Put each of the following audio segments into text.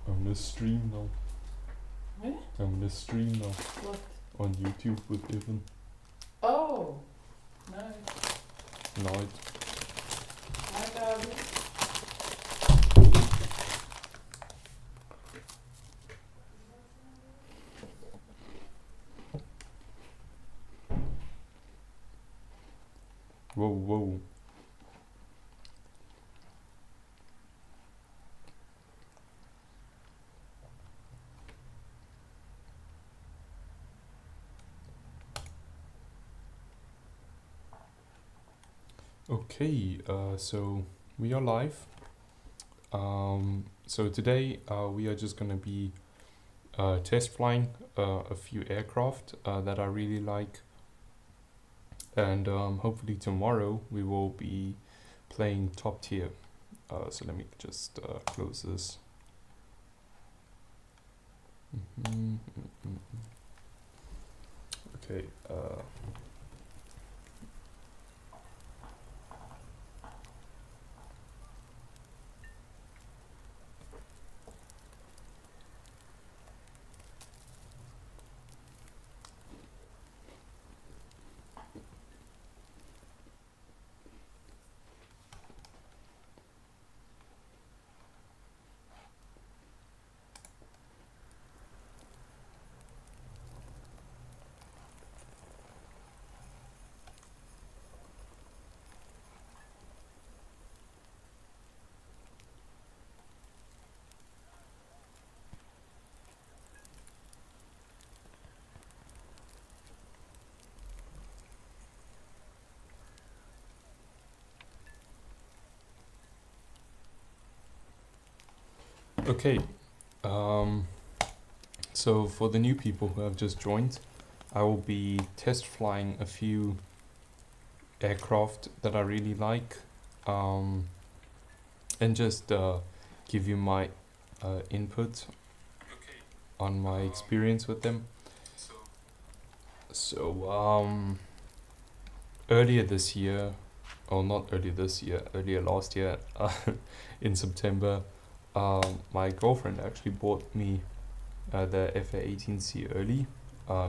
I'm gonna stream now. What? I'm gonna stream now What? on YouTube with Evan. Oh, nice. Night. Hi, Gabby. Whoa, whoa. Okay, so we are live. So today we are just gonna be test flying a few aircraft that I really like, and hopefully tomorrow we will be playing top tier. So let me just close this. Okay. Okay. So for the new people who have just joined, I will be test flying a few aircraft that I really like, and just give you my input on my experience with them. So earlier this year, or not earlier this year, earlier last year, in September, my girlfriend actually bought me the FA-18C early.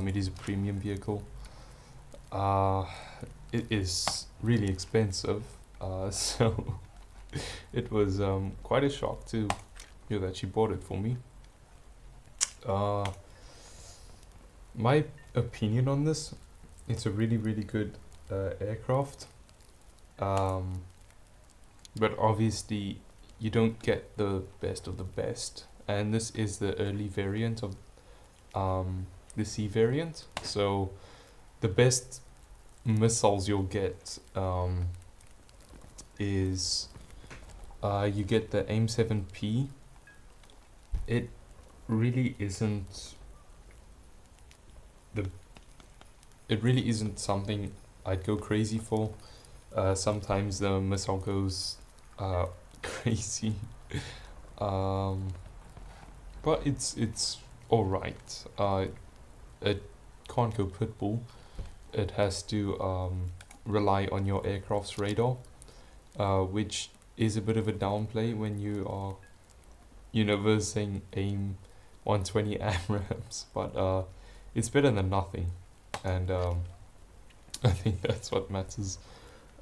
It is a premium vehicle. It is really expensive, so it was quite a shock to hear that she bought it for me. My opinion on this, it's a really, really good aircraft. But obviously you don't get the best of the best, and this is the early variant of the C variant. So the best missiles you'll get is you get the AIM 7P. It really isn't something I'd go crazy for. Sometimes the missile goes crazy, but it's all right. It can't go pitbull. It has to rely on your aircraft's radar, which is a bit of a downplay when you are, versing AIM 120 AMRAAMs, but it's better than nothing, and I think that's what matters.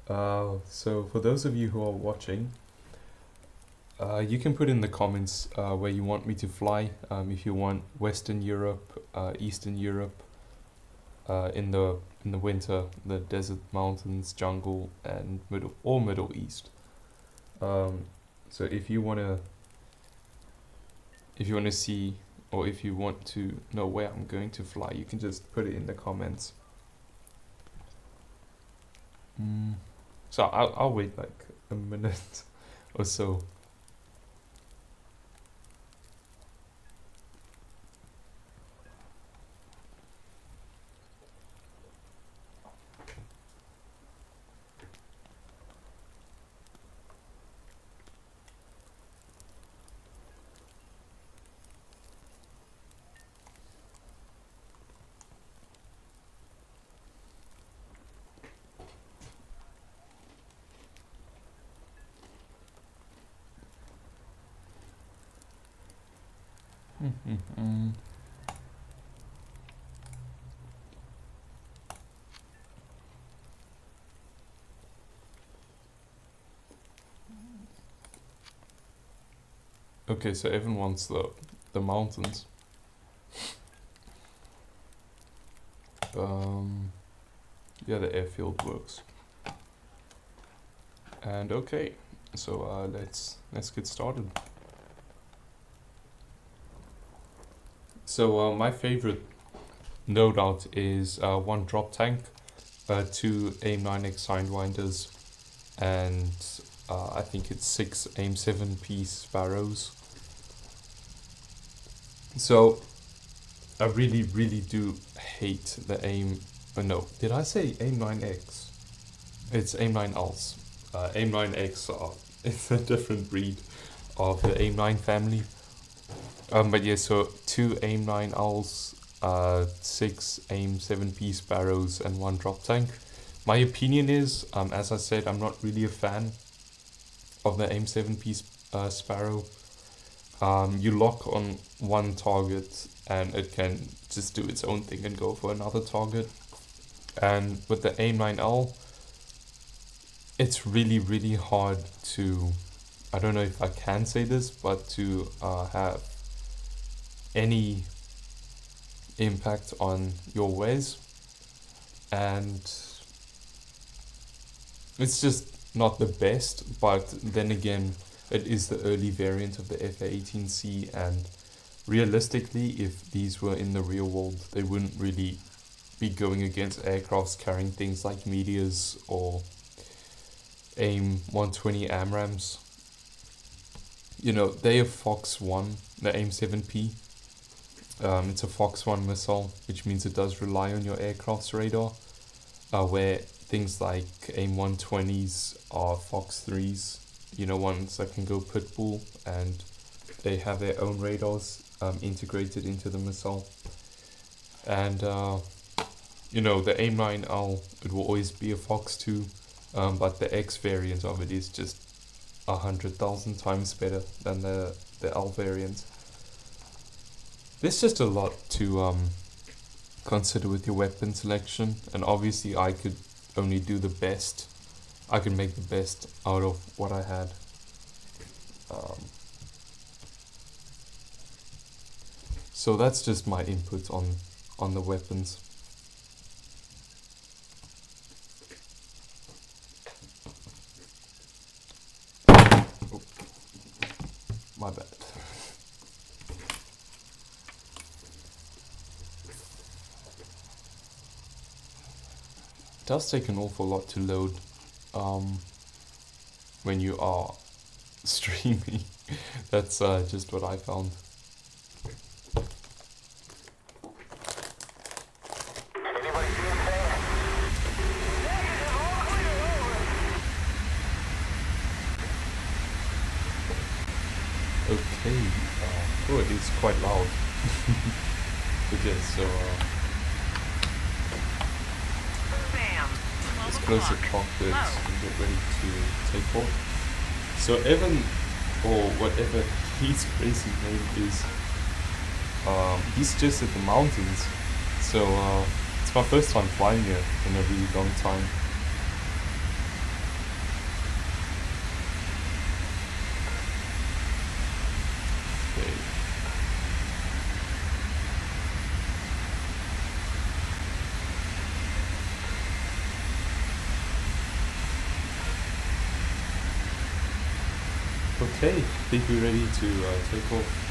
So for those of you who are watching, you can put in the comments where you want me to fly. If you want Western Europe, Eastern Europe, in the winter, the desert, mountains, jungle, and Middle East. So if you wanna see, or if you want to know where I'm going to fly, you can just put it in the comments. So I'll wait like a minute or so. Okay, so Evan wants the mountains. Yeah, the airfield works. And okay, so let's get started. So my favorite loadout is one drop tank, two AIM-9X Sidewinders, and I think it's 6 AIM-7P Sparrows. So I really do hate the AIM. No, did I say AIM-9X? It's AIM-9Ls. AIM-9X it's a different breed of the AIM-9 family. But yeah, so 2 AIM-9Ls, 6 AIM-7P Sparrows, and 1 drop tank. My opinion is, as I said, I'm not really a fan of the AIM-7P Sparrow. You lock on one target and it can just do its own thing and go for another target. And with the AIM-9L, it's really hard to, I don't know if I can say this, but to have any impact on your ways. And it's just not the best, but then again, it is the early variant of the FA-18C, and realistically, if these were in the real world, they wouldn't really be going against aircrafts carrying things like Meteors or AIM-120 AMRAAMs. You know, they have Fox 1, the AIM-7P. It's a Fox 1 missile, which means it does rely on your aircraft's radar, where things like AIM-120s are Fox 3s, you know, ones that can go pitbull, and they have their own radars integrated into the missile. And, you know, the AIM-9L, it will always be a Fox 2, but the X variant of it is just 100,000 times better than the L variant. There's just a lot to consider with your weapon selection, and obviously I could only do the best. I could make the best out of what I had. So that's just my input on the weapons. Oh, my bad. It does take an awful lot to load when you are streaming. That's just what I found. Okay, oh, it is quite loud. But yes, so let's close the cockpits and get ready to take off. So Evan, or whatever his crazy name is, he's just at the mountains. So it's my first time flying here in a really long time. Okay, I think we're ready to take off.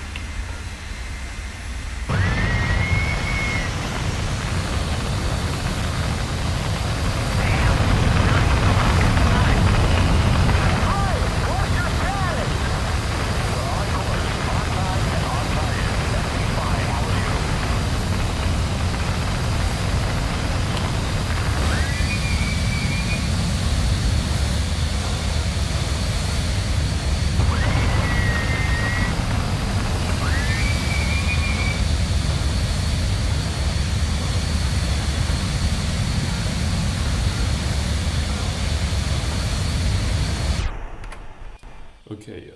Okay,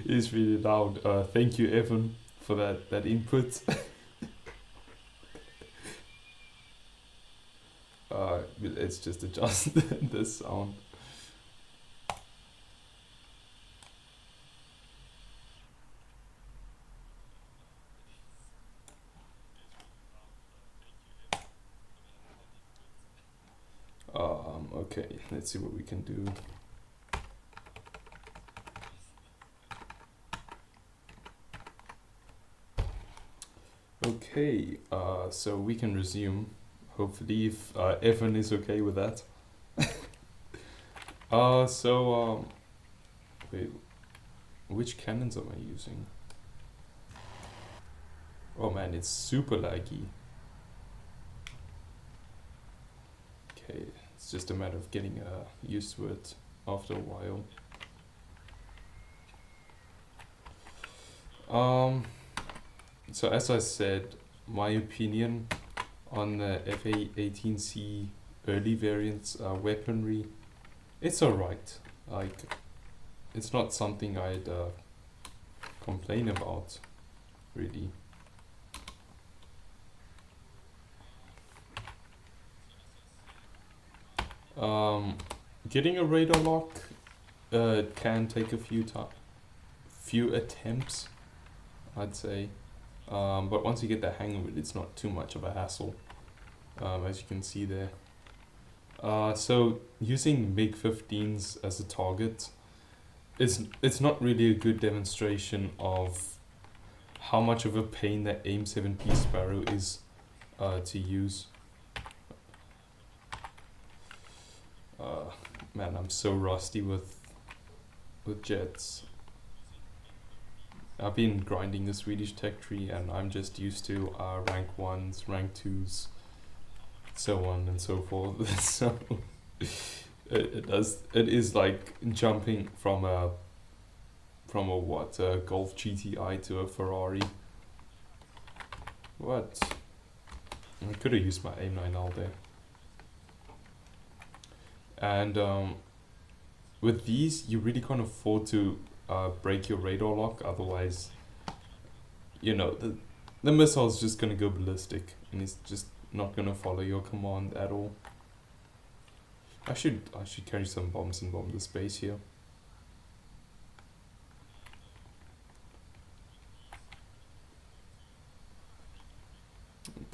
It's really loud. Thank you, Evan, for that input. Let's just adjust the sound. Okay, let's see what we can do. Okay, so we can resume. Hopefully, if Evan is okay with that. Wait, which cannons am I using? Oh man, it's super laggy. Okay, it's just a matter of getting used to it after a while. So as I said, my opinion on the FA-18C early variants weaponry, it's alright. Like, it's not something I'd complain about, really. Getting a radar lock can take a few attempts, I'd say. But once you get the hang of it, it's not too much of a hassle, as you can see there. So using MiG-15s as a target, it's not really a good demonstration of how much of a pain that AIM-7P Sparrow is to use. Man, I'm so rusty with jets. I've been grinding the Swedish tech tree and I'm just used to rank 1s, rank 2s, so on and so forth. So it is like jumping from a Golf GTI to a Ferrari. What? I could have used my aim9L there. And with these, you really can't afford to break your radar lock, otherwise, you know, the missile's just gonna go ballistic and it's just not gonna follow your command at all. I should carry some bombs and bomb the space here.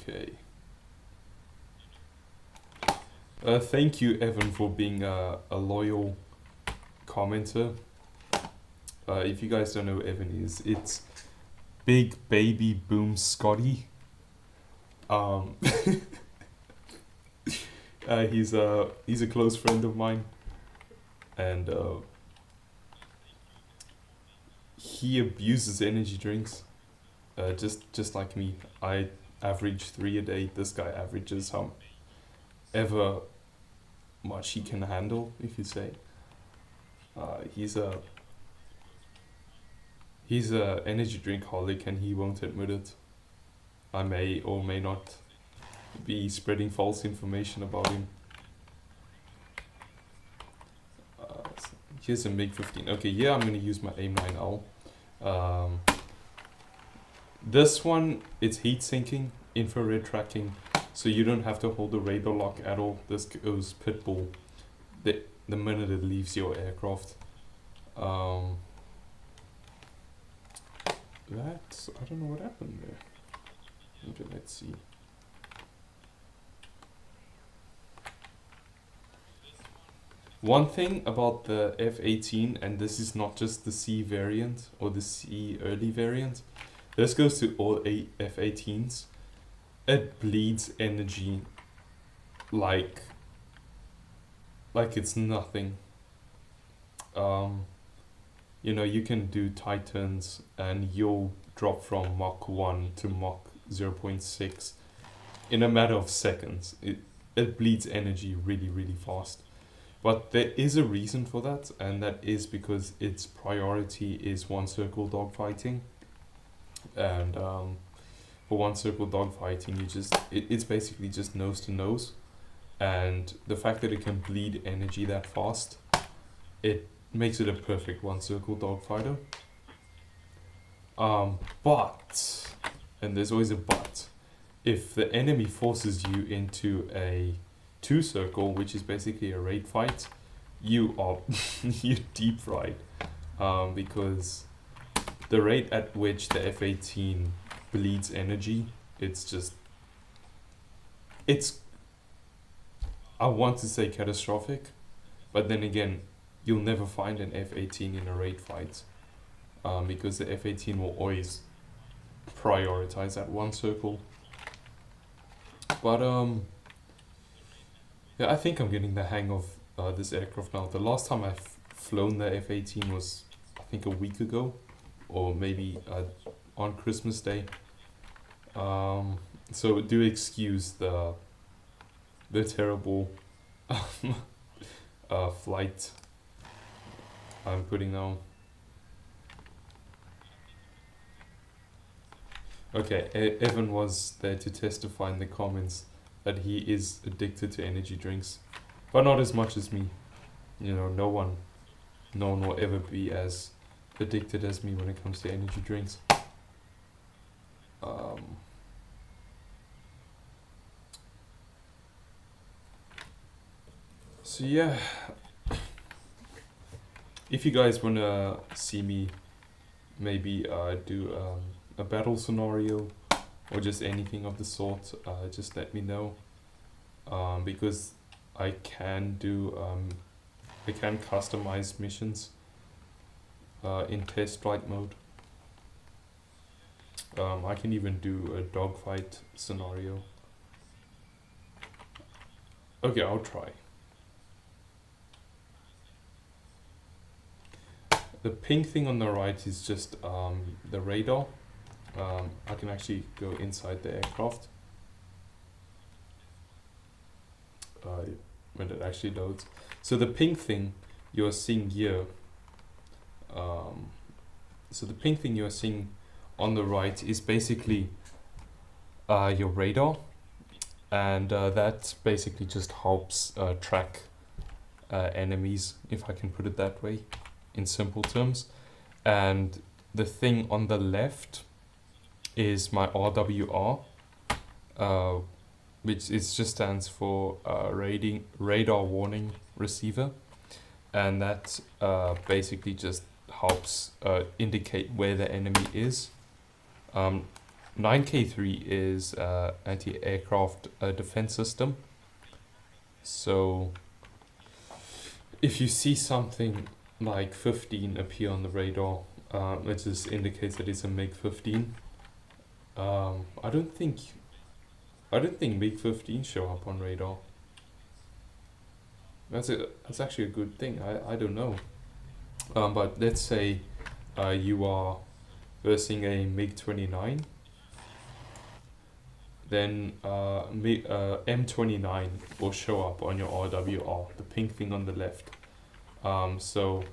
Okay. Thank you, Evan, for being a loyal commenter. If you guys don't know who Evan is, it's Big Baby Boom Scotty. He's a close friend of mine, and he abuses energy drinks, just like me. I average 3 a day. This guy averages however much he can handle, if you say. He's a energy drink holic and he won't admit it. I may or may not be spreading false information about him. Here's a MiG-15. Okay, yeah, I'm gonna use my AIM-9L. This one, it's heat sinking, infrared tracking, so you don't have to hold the radar lock at all. This goes pitbull the minute it leaves your aircraft. I don't know what happened there. Okay, let's see. One thing about the F-18, and this is not just the C variant or the C early variant, this goes to all F-18s. It bleeds energy like it's nothing. You know, you can do Titans and you'll drop from Mach 1 to Mach 0.6 in a matter of seconds. It bleeds energy really, really fast. But there is a reason for that, and that is because its priority is one circle dogfighting. And for one circle dogfighting, it's basically just nose to nose. And the fact that it can bleed energy that fast, it makes it a perfect one circle dogfighter. But, and there's always a but, if the enemy forces you into a 2-circle, which is basically a raid fight, you are you're deep fried. Because the rate at which the F-18 bleeds energy, it's I want to say catastrophic, but then again, you'll never find an F-18 in a raid fight, because the F-18 will always prioritize that 1 circle. But yeah, I think I'm getting the hang of this aircraft now. The last time I've flown the F-18 was, I think, a week ago, or maybe on Christmas Day. So do excuse the terrible flight I'm putting on. Okay, Evan was there to testify in the comments that he is addicted to energy drinks, but not as much as me. You know, no one will ever be as addicted as me when it comes to energy drinks. So yeah, if you guys wanna see me maybe do a battle scenario or just anything of the sort, just let me know, because I can do I can customize missions in test flight mode. I can even do a dogfight scenario. Okay, I'll try. The pink thing on the right is just the radar. I can actually go inside the aircraft when it actually loads. So the pink thing you're seeing here, so the pink thing you're seeing on the right is basically your radar, and that basically just helps track enemies, if I can put it that way, in simple terms. And the thing on the left is my RWR, which just stands for radar warning receiver, and that basically just helps indicate where the enemy is. 9K3 is anti-aircraft defense system. So if you see something like 15 appear on the radar, it just indicates that it's a MiG-15. I don't think MiG-15 show up on radar. That's actually a good thing. I don't know. But let's say you are versing a MiG-29, then M29 will show up on your RWR, the pink thing on the left. So,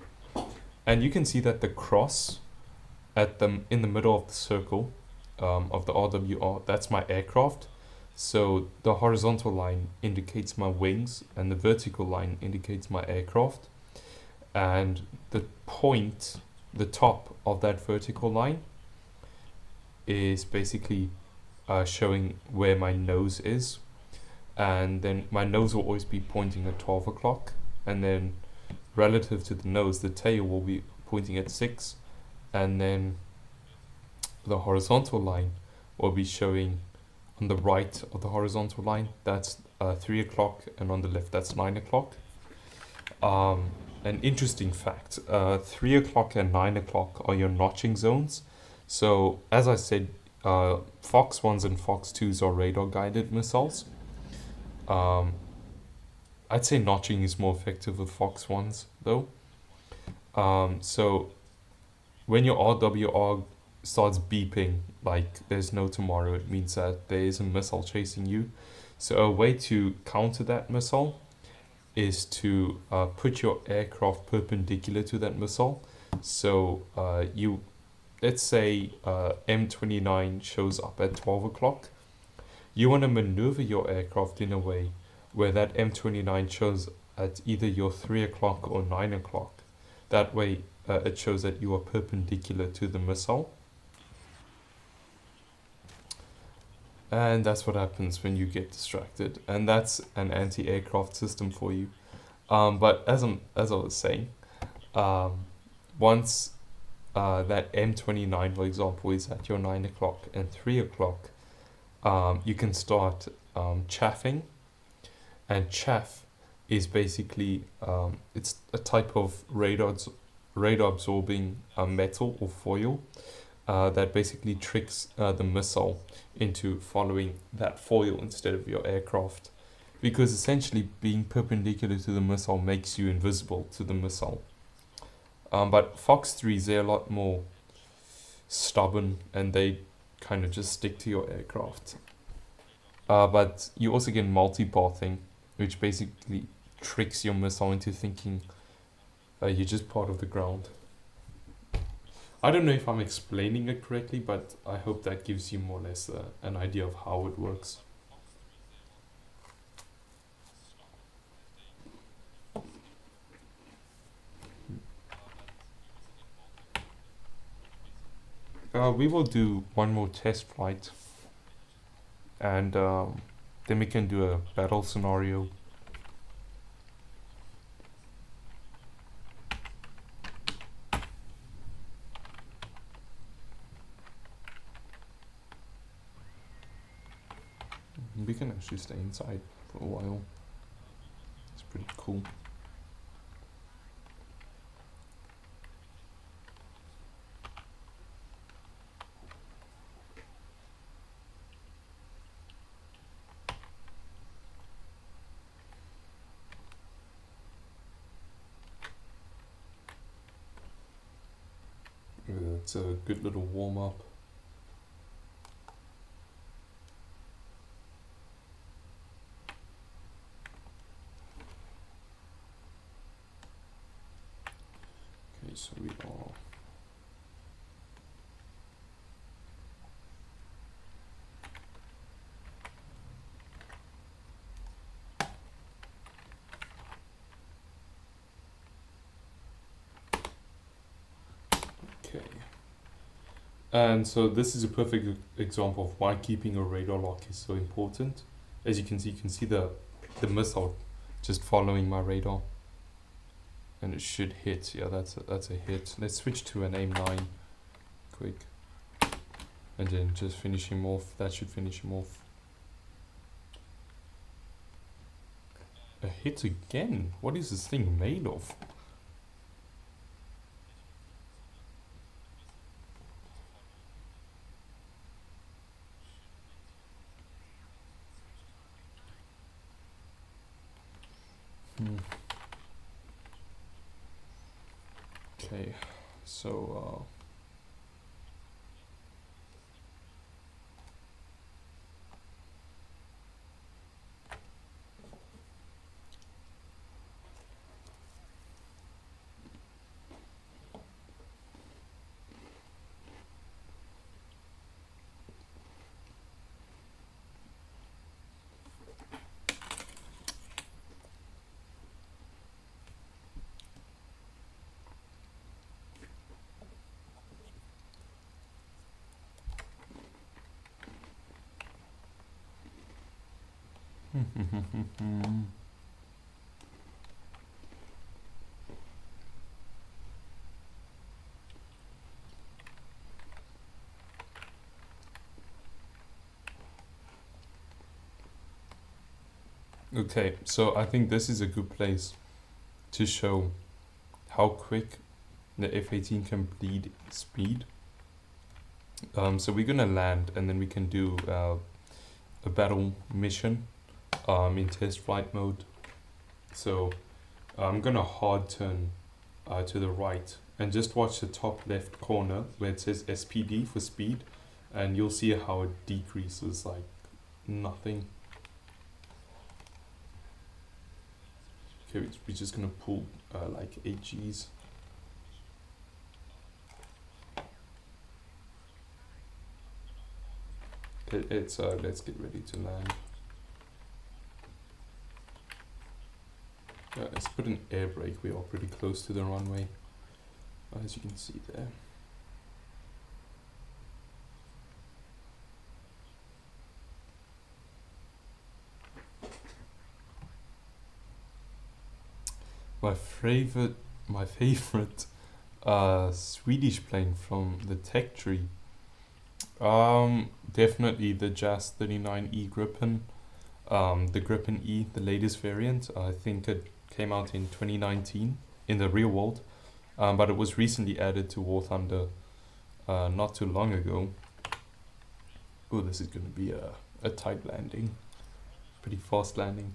and you can see that the cross in the middle of the circle of the RWR, that's my aircraft. So the horizontal line indicates my wings and the vertical line indicates my aircraft. And the point, the top of that vertical line is basically showing where my nose is. And then my nose will always be pointing at 12 o'clock. And then relative to the nose, the tail will be pointing at 6. And then the horizontal line will be showing on the right of the horizontal line, that's 3 o'clock, and on the left that's 9 o'clock. An interesting fact, 3 o'clock and 9 o'clock are your notching zones. So as I said, Fox 1s and Fox 2s are radar guided missiles. I'd say notching is more effective with Fox 1s though. So when your RWR starts beeping like there's no tomorrow, it means that there is a missile chasing you. So a way to counter that missile is to put your aircraft perpendicular to that missile. So let's say M29 shows up at 12 o'clock. You want to maneuver your aircraft in a way where that M29 shows at either your 3 o'clock or 9 o'clock. That way it shows that you are perpendicular to the missile. And that's what happens when you get distracted. And that's an anti-aircraft system for you. But as I was saying, um, once that M29, for example, is at your 9 o'clock and 3 o'clock, you can start chaffing. And chaff is basically it's a type of radar absorbing metal or foil that basically tricks the missile into following that foil instead of your aircraft. Because essentially being perpendicular to the missile makes you invisible to the missile. But Fox 3s, they're a lot more stubborn and they kind of just stick to your aircraft. But you also get multipathing, which basically tricks your missile into thinking you're just part of the ground. I don't know if I'm explaining it correctly, but I hope that gives you more or less an idea of how it works. We will do one more test flight, and then we can do a battle scenario. We can actually stay inside for a while. It's pretty cool. It's a good little warm up. Okay, so we are. Okay. And so this is a perfect example of why keeping a radar lock is so important. As you can see the missile just following my radar. And it should hit. Yeah, that's a hit. Let's switch to an aim 9 quick. And then just finish him off. That should finish him off. A hit again? What is this thing made of? Okay, so okay, so I think this is a good place to show how quick the F-18 can bleed speed. So we're gonna land and then we can do a battle mission in test flight mode. So I'm gonna hard turn to the right and just watch the top left corner where it says SPD for speed, and you'll see how it decreases like nothing. Okay, we're just gonna pull like 8 Gs. It's let's get ready to land. Let's put an air brake. We are pretty close to the runway, as you can see there. My favorite, my favorite Swedish plane from the tech tree. Definitely the Jazz 39E Gripen. The Gripen E, the latest variant. I think it came out in 2019 in the real world, but it was recently added to War Thunder not too long ago. Oh, this is going to be a tight landing, pretty fast landing.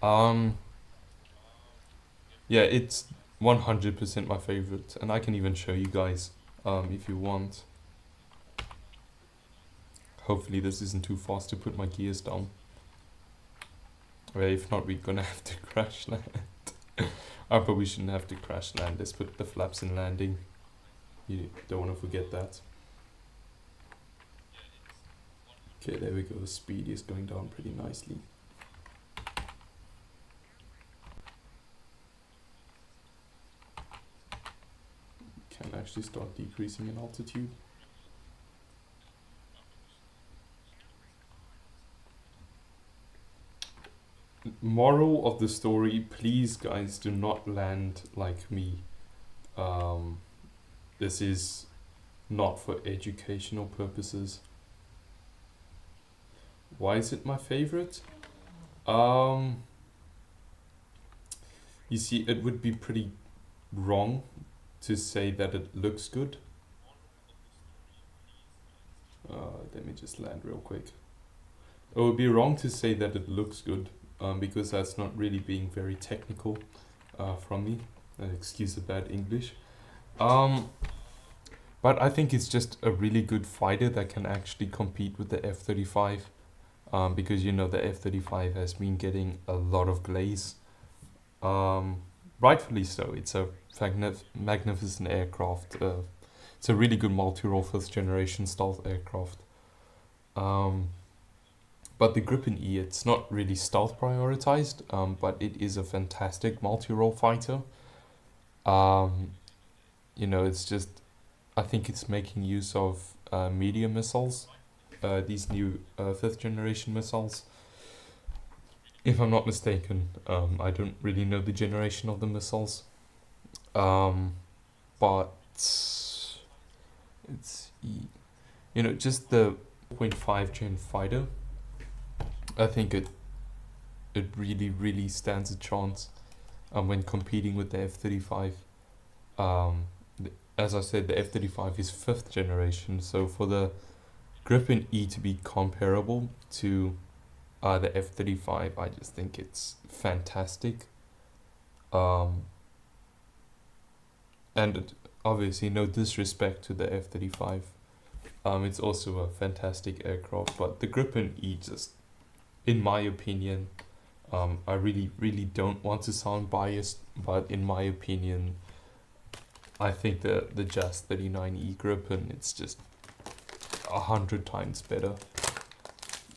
Um, yeah, it's 100% my favorite, and I can even show you guys if you want. Hopefully this isn't too fast to put my gears down. Well, if not, we're gonna have to crash land. But we shouldn't have to crash land. Let's put the flaps in landing. You don't want to forget that. Okay, there we go. Speed is going down pretty nicely. Can actually start decreasing in altitude. Moral of the story, please guys do not land like me. This is not for educational purposes. Why is it my favorite? You see, it would be pretty wrong to say that it looks good. Let me just land real quick. It would be wrong to say that it looks good, because that's not really being very technical from me. Excuse the bad English. But I think it's just a really good fighter that can actually compete with the F-35, because you know the F-35 has been getting a lot of glaze. Rightfully so. It's a magnificent aircraft. It's a really good multi-role first generation stealth aircraft. But the Gripen E, it's not really stealth prioritized, but it is a fantastic multi-role fighter. You know, it's just, I think it's making use of medium missiles, these new 5th generation missiles. If I'm not mistaken, I don't really know the generation of the missiles, but it's, you know, just the 0.5 gen fighter. I think it really stands a chance when competing with the F-35. As I said, the F-35 is 5th generation, so for the Gripen E to be comparable to the F-35, I just think it's fantastic. And obviously no disrespect to the F-35. It's also a fantastic aircraft, but the Gripen E just, in my opinion, I really don't want to sound biased, but in my opinion, I think the Jazz 39E Gripen, it's just 100 times better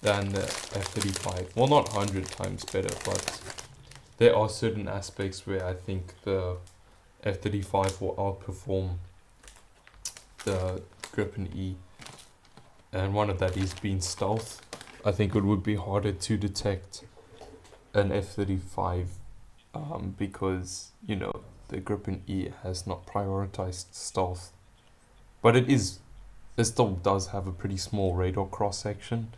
than the F-35. Well, not 100 times better, but there are certain aspects where I think the F-35 will outperform the Gripen E, and one of that is being stealth. I think it would be harder to detect an F-35 because, you know, the Gripen E has not prioritized stealth. But it still does have a pretty small radar cross-section,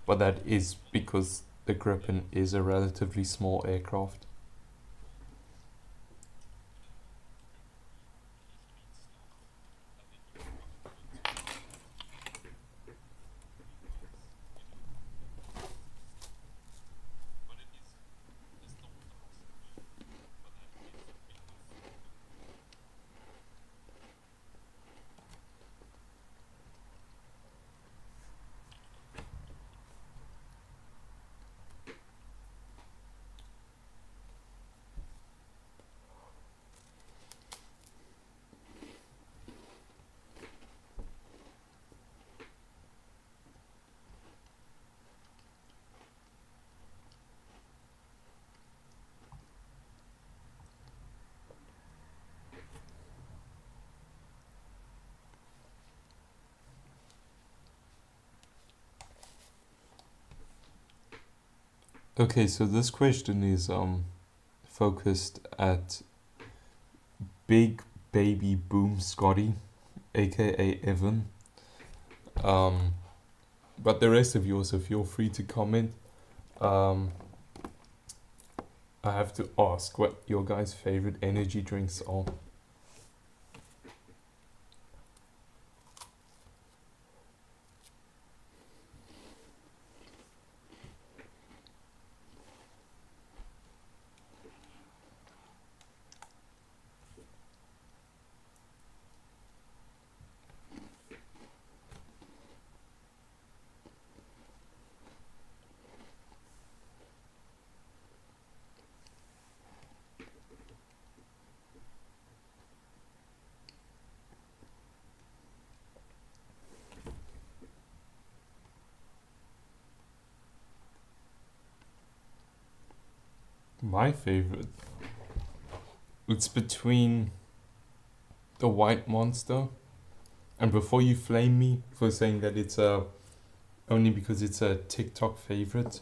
but that is because the Gripen is a relatively small aircraft. Okay, so this question is focused at Big Baby Boom Scotty, aka Evan. But the rest of you also feel free to comment. Um, I have to ask what your guys' favorite energy drinks are. My favorite, it's between the White Monster, and before you flame me for saying that it's only because it's a TikTok favorite,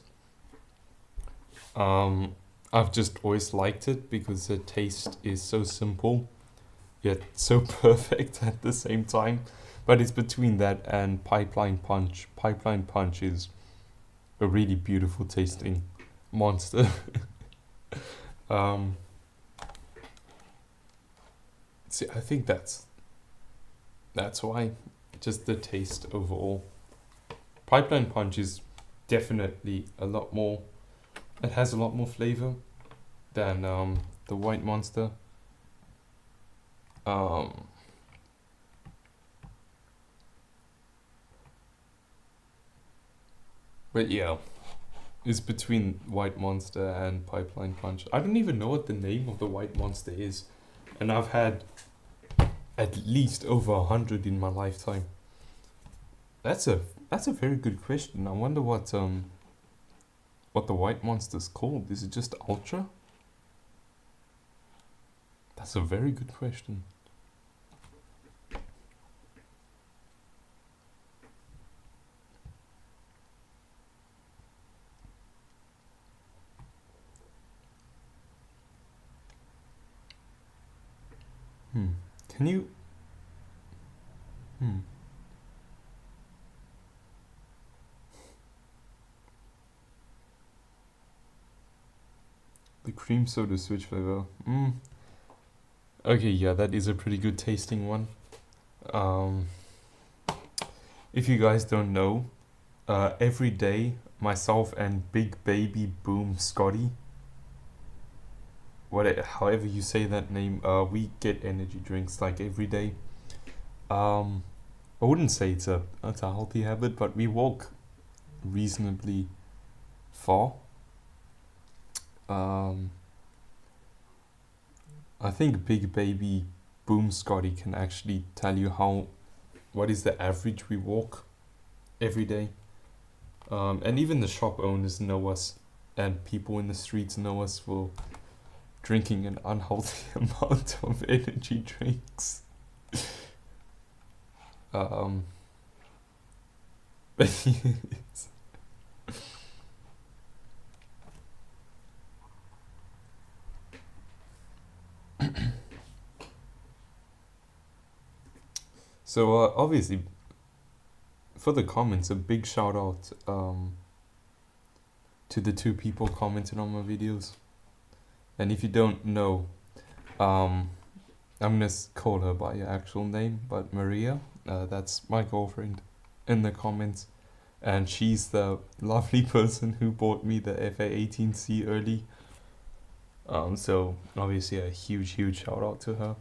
I've just always liked it because the taste is so simple yet so perfect at the same time. But it's between that and Pipeline Punch. Pipeline Punch is a really beautiful tasting monster. um, See, I think that's why. Just the taste overall. Pipeline Punch is definitely a lot more. It has a lot more flavor than the White Monster. But yeah, it's between White Monster and Pipeline Punch. I don't even know what the name of the White Monster is, and I've had at least over 100 in my lifetime. That's a very good question. I wonder what the White Monster's called. Is it just Ultra? That's a very good question. Can you? The cream soda switch flavor. Okay, yeah, that is a pretty good tasting one. If you guys don't know, every day myself and Big Baby Boom Scotty, however you say that name, we get energy drinks like every day. I wouldn't say it's a healthy habit, but we walk reasonably far. I think Big Baby Boom Scotty can actually tell you what is the average we walk every day. And even the shop owners know us, and people in the streets know us for drinking an unhealthy amount of energy drinks. But yes. So obviously, for the comments, a big shout out to the 2 people commenting on my videos. And if you don't know, I'm gonna call her by her actual name, but Maria, that's my girlfriend, in the comments, and she's the lovely person who bought me the FA18C early. So obviously a huge shout out to her.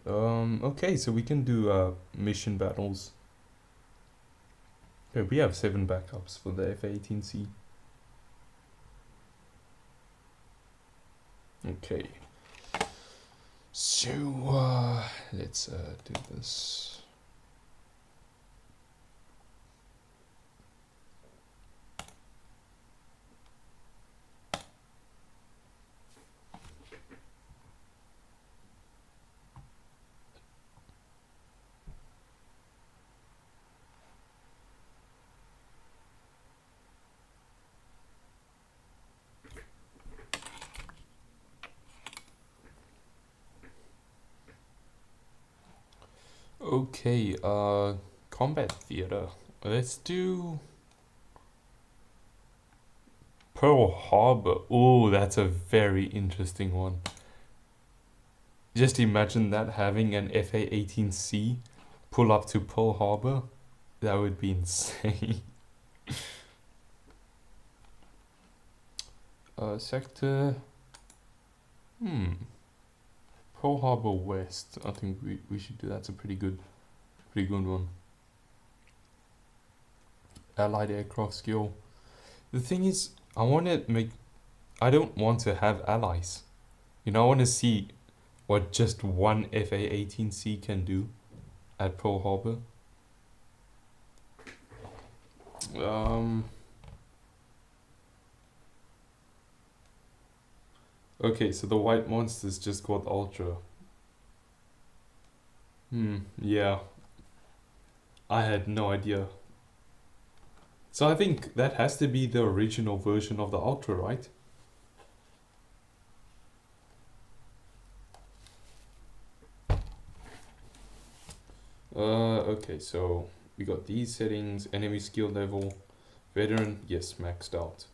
Okay, so we can do mission battles. Okay, we have 7 backups for the FA18C. Okay. So let's do this. Okay, combat theater. Let's do Pearl Harbor. Oh, that's a very interesting one. Just imagine that having an FA-18C pull up to Pearl Harbor. That would be insane. Sector. Pearl Harbor West. I think we should do. That's a pretty good one. Allied aircraft skill. The thing is, I don't want to have allies. You know, I want to see what just one FA-18C can do at Pearl Harbor. Okay, so the white monster's just called Ultra. Yeah. I had no idea. So I think that has to be the original version of the Ultra, right? Okay, so we got these settings, enemy skill level, veteran, yes, maxed out.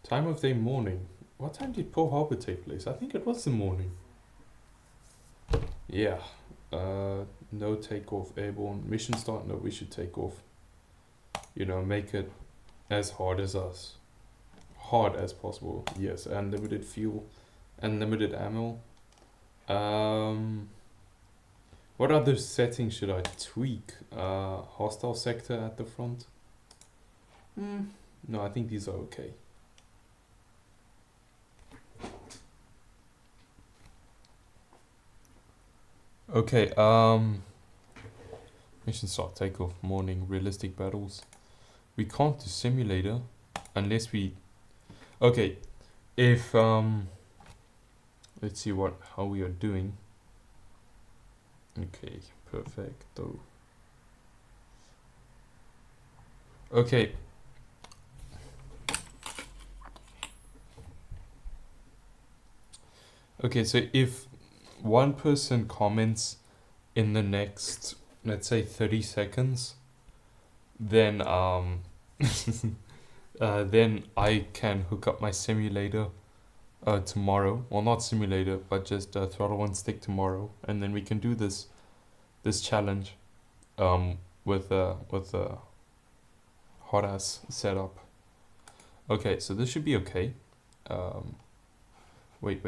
Time of day morning. What time did Pearl Harbor take place? I think it was the morning. Yeah. No takeoff airborne. Mission start, no, we should take off. You know, make it as hard as possible. Yes, unlimited fuel, unlimited ammo. What other settings should I tweak? Hostile sector at the front? No, I think these are okay. Okay, mission start, takeoff, morning, realistic battles. We can't do simulator unless we... Okay, if, let's see how we are doing. Okay, perfecto. Okay. Okay, so if one person comments in the next, let's say 30 seconds, then then I can hook up my simulator tomorrow. Well, not simulator, but just throttle and stick tomorrow, and then we can do this challenge with a hot ass setup. Okay, so this should be okay. Wait.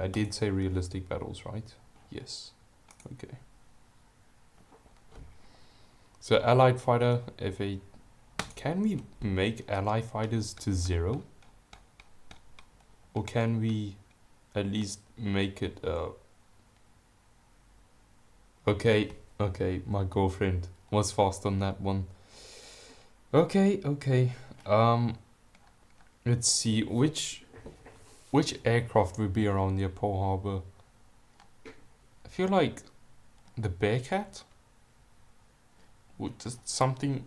I did say realistic battles, right? Yes. Okay. So allied fighter, can we make allied fighters to 0? Or can we at least make it Okay, my girlfriend was fast on that one. Okay. Let's see, which aircraft would be around near Pearl Harbor? I feel like the Bearcat? Would just something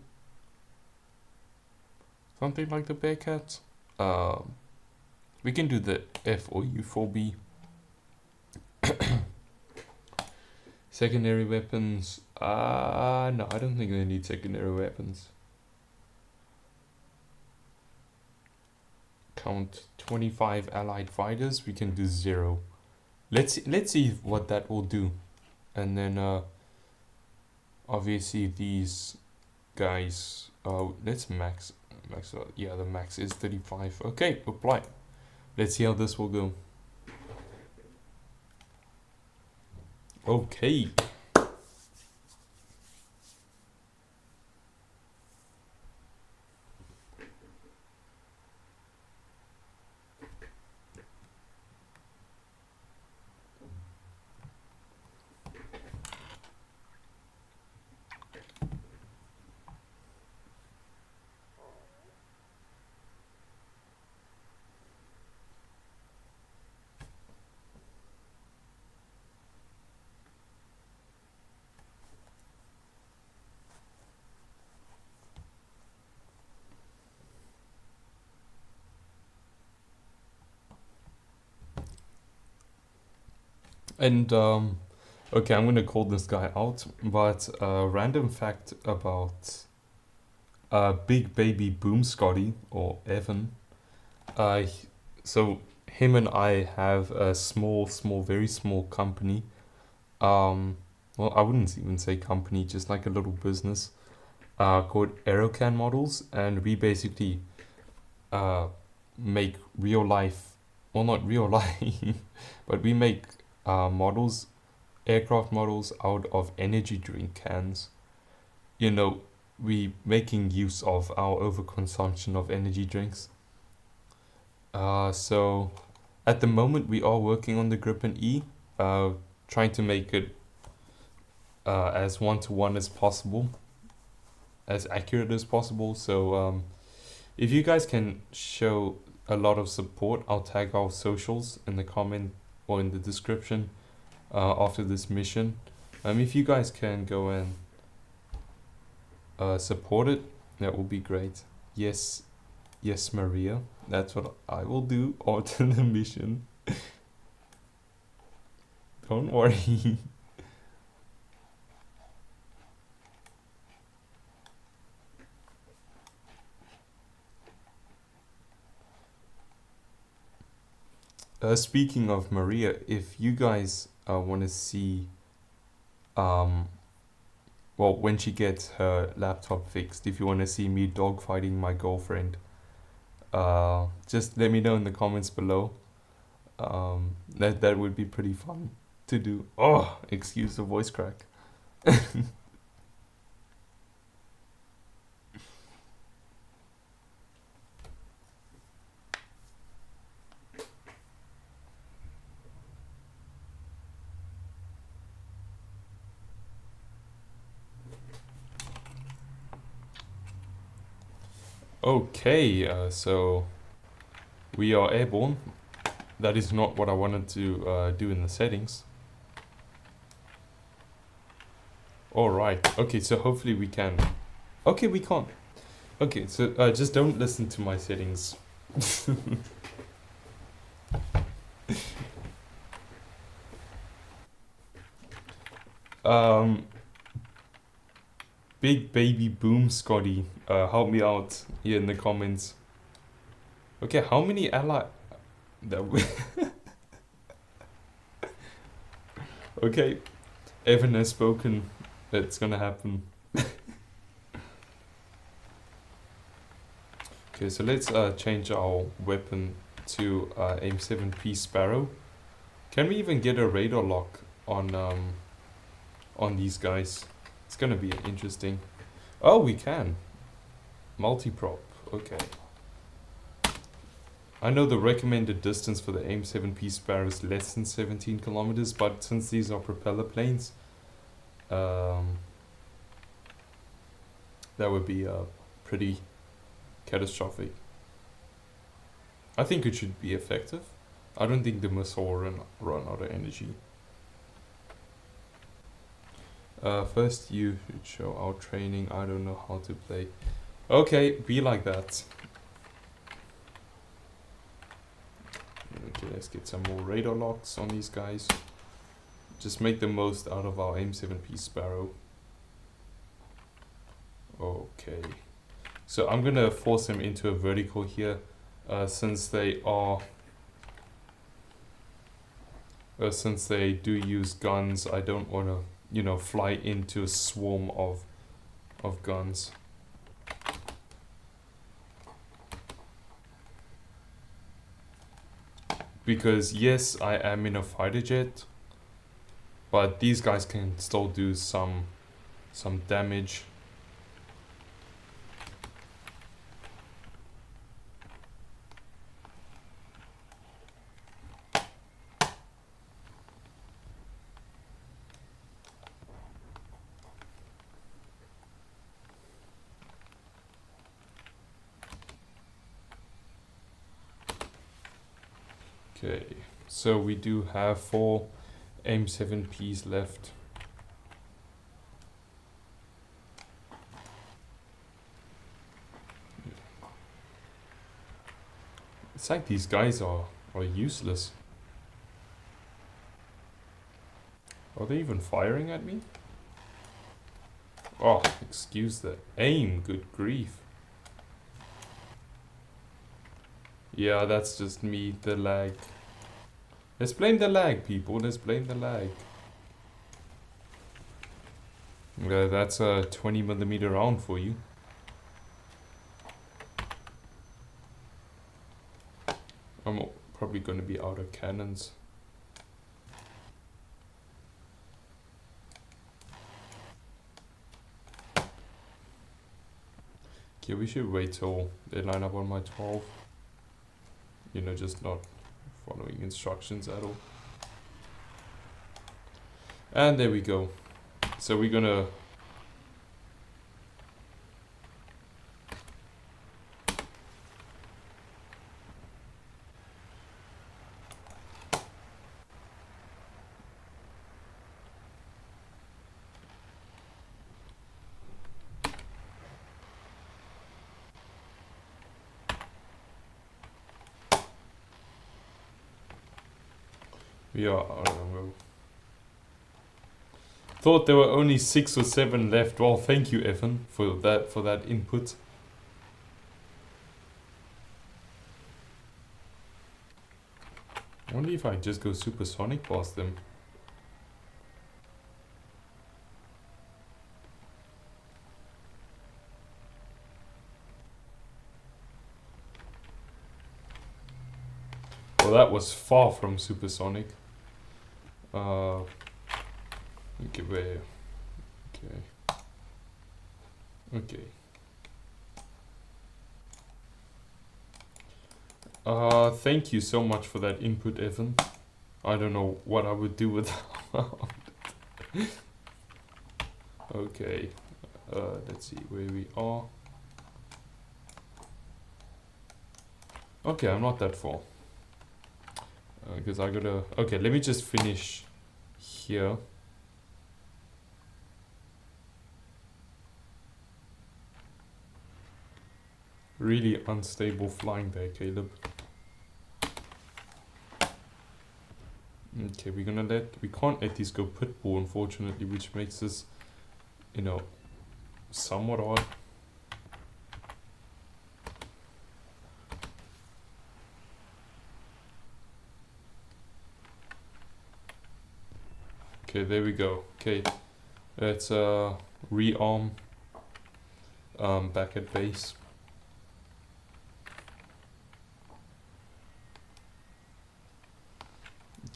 like the Bearcat? We can do the F or U4B. Secondary weapons. No, I don't think they need secondary weapons. Count 25 allied fighters. We can do 0. Let's see what that will do, and then obviously these guys. Let's max out. Yeah, the max is 35. Okay, apply. Let's see how this will go. Okay. And Okay, I'm gonna call this guy out, but random fact about Big Baby Boom Scotty, or Evan. So him and I have a very small company. Well, I wouldn't even say company, just like a little business called Aerocan Models, and we basically uh, make real life, well, not real life, but we make models, aircraft models out of energy drink cans. You know, we making use of our overconsumption of energy drinks. So at the moment we are working on the Gripen E, uh, trying to make it as one to one as possible, as accurate as possible. So if you guys can show a lot of support, I'll tag our socials in the comment or in the description after this mission. If you guys can go and support it, that will be great. Yes, yes, Maria. That's what I will do after the mission. Don't worry. Speaking of Maria, if you guys want to see, um, well, when she gets her laptop fixed, if you want to see me dogfighting my girlfriend, just let me know in the comments below. That would be pretty fun to do. Oh, excuse the voice crack. Okay, so we are airborne. That is not what I wanted to do in the settings. Alright, okay, so hopefully we can. Okay, we can't. Okay, so just don't listen to my settings. um, Big Baby Boom Scotty, help me out here in the comments. Okay, how many ally... That okay, Evan has spoken. It's gonna happen. Okay, so let's change our weapon to aim 7P Sparrow. Can we even get a radar lock on these guys? It's gonna be interesting. Oh, we can. Multi-prop. Okay. I know the recommended distance for the AIM 7P Sparrow is less than 17 kilometers, but since these are propeller planes, that would be pretty catastrophic. I think it should be effective. I don't think the missile will run out of energy. First you should show our training. I don't know how to play. Okay, be like that. Okay, let's get some more radar locks on these guys. Just make the most out of our AIM 7P Sparrow. Okay. So I'm gonna force him into a vertical here, since they are... since they do use guns, I don't wanna, you know, fly into a swarm of guns. Because yes, I am in a fighter jet, but these guys can still do some damage. Okay, so we do have 4 AIM 7Ps left. It's like these guys are useless. Are they even firing at me? Oh, excuse the aim, good grief. Yeah, that's just me, the lag. Let's blame the lag, people, let's blame the lag. That's a 20mm round for you. I'm probably gonna be out of cannons. Okay, we should wait till they line up on my 12. You know, just not following instructions at all. And there we go. So we're gonna... Yeah, I don't know. Thought there were only 6 or 7 left. Well, thank you, Evan, for that input. I wonder if I just go supersonic past them. Well, that was far from supersonic. Okay, where? Okay. Okay. Thank you so much for that input, Evan. I don't know what I would do without it. Okay. Let's see where we are. Okay, I'm not that far. Because I gotta... Okay, let me just finish here. Really unstable flying there, Caleb. Okay, we can't let these go pitbull, unfortunately, which makes this, you know, somewhat odd. Okay, there we go. Okay, let's rearm back at base.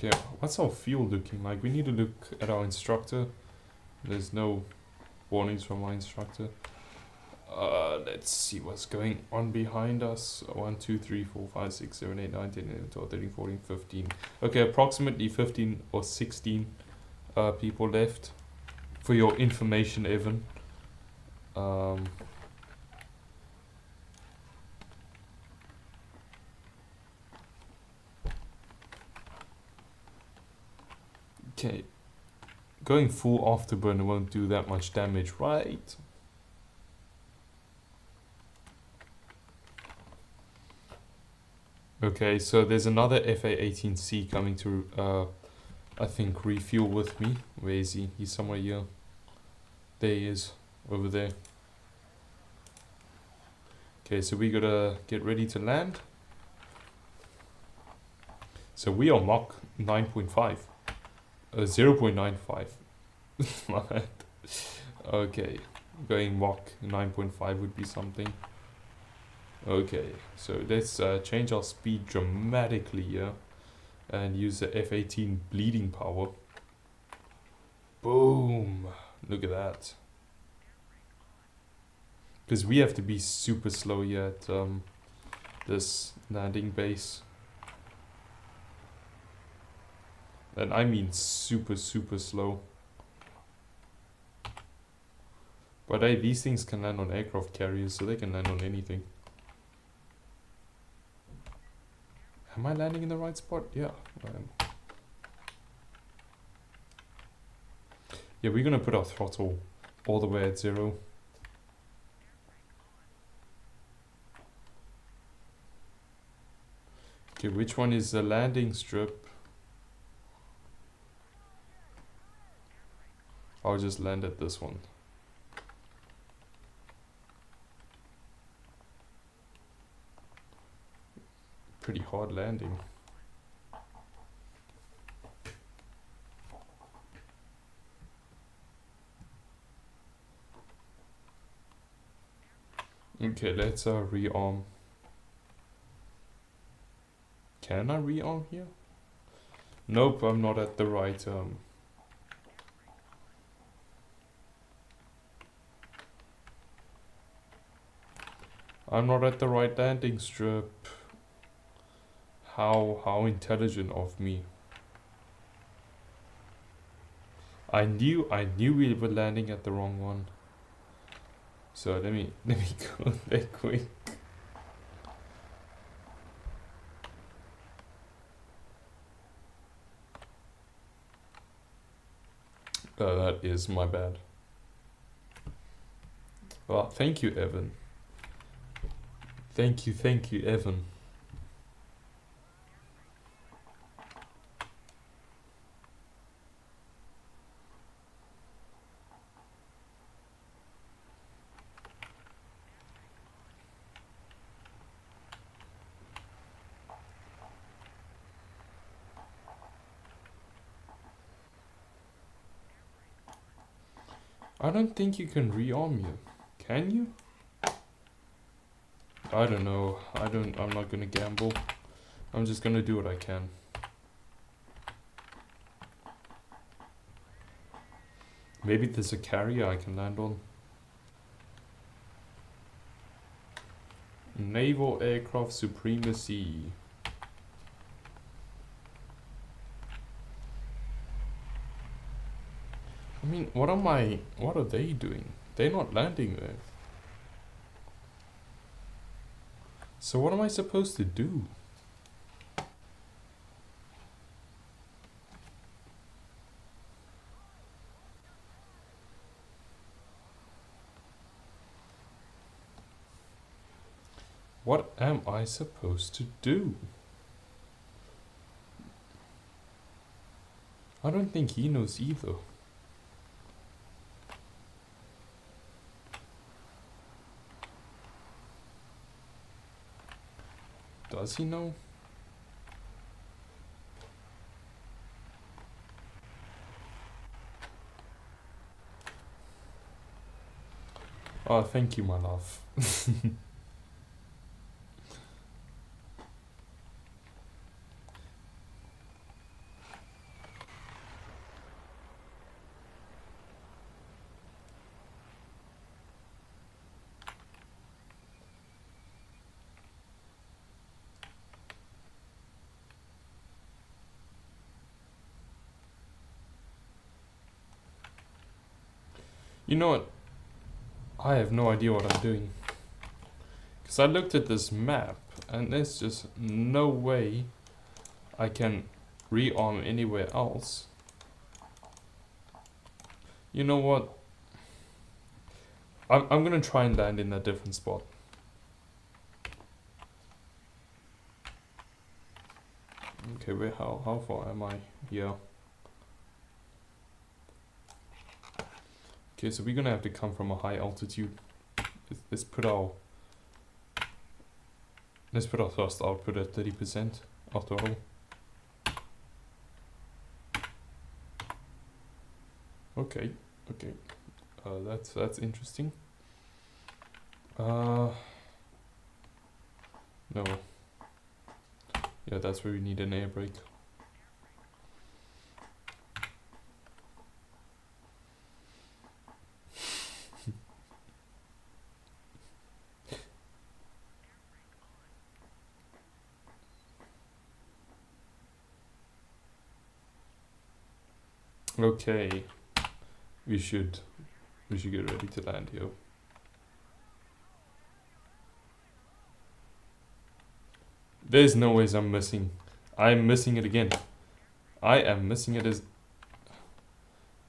Okay, what's our fuel looking like? We need to look at our instructor. There's no warnings from our instructor. Let's see what's going on behind us. 1, 2, 3, 4, 5, 6, 7, 8, 9, 10, 11, 12, 13, 14, 15. Okay, approximately 15 or 16 people left. For your information, Evan. Okay, going full afterburner won't do that much damage, right? Okay, so there's another FA-18C coming to, I think, refuel with me. Where is he? He's somewhere here. There he is, over there. Okay, so we gotta get ready to land. So we are Mach 9.5. 0.95. Okay, going Mach 9.5 would be something. Okay, so let's change our speed dramatically here and use the F-18 bleeding power. Boom! Look at that. Because we have to be super slow here at this landing base. And I mean super, super slow. But hey, these things can land on aircraft carriers, so they can land on anything. Am I landing in the right spot? Yeah, I am. Yeah, we're gonna put our throttle all the way at 0. Okay, which one is the landing strip? I'll just land at this one. Pretty hard landing. Okay, let's rearm. Can I rearm here? Nope, I'm not at the right I'm not at the right landing strip. How intelligent of me. I knew we were landing at the wrong one. So let me go there quick. That is my bad. Well, thank you, Evan. Thank you, Evan. I don't think you can rearm you. Can you? I don't know. I'm not gonna gamble. I'm just gonna do what I can. Maybe there's a carrier I can land on. Naval aircraft supremacy. I mean, what are they doing? They're not landing there. So what am I supposed to do? What am I supposed to do? I don't think he knows either. Does he know? Oh, thank you, my love. You know what? I have no idea what I'm doing. Because I looked at this map, and there's just no way I can rearm anywhere else. You know what? I'm gonna try and land in a different spot. Okay, wait, how far am I? Yeah. Okay, so we're gonna have to come from a high altitude. Let's put our thrust output at 30% of throttle. Okay. That's interesting. No. Yeah, that's where we need an air brake. Okay. We should get ready to land here. There's no ways I'm missing. I'm missing it again. I am missing it as...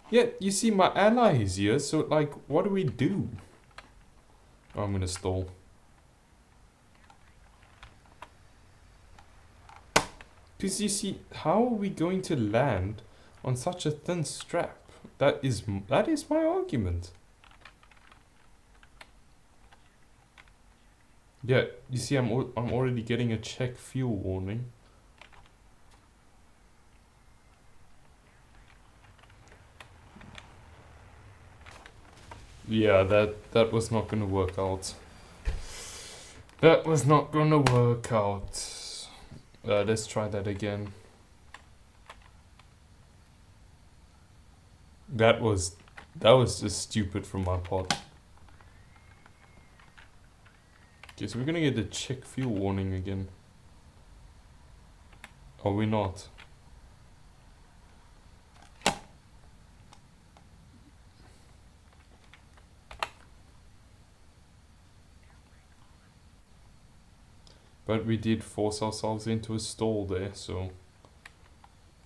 Yeah, you see my ally is here, so like, what do we do? Oh, I'm gonna stall. Because you see, how are we going to land on such a thin strap? That is my argument. Yeah, you see, I'm already getting a check fuel warning. Yeah, that was not gonna work out. That was not gonna work out. Let's try that again. That was just stupid from my part. Okay, so we're gonna get the check fuel warning again. Are we not? But we did force ourselves into a stall there, so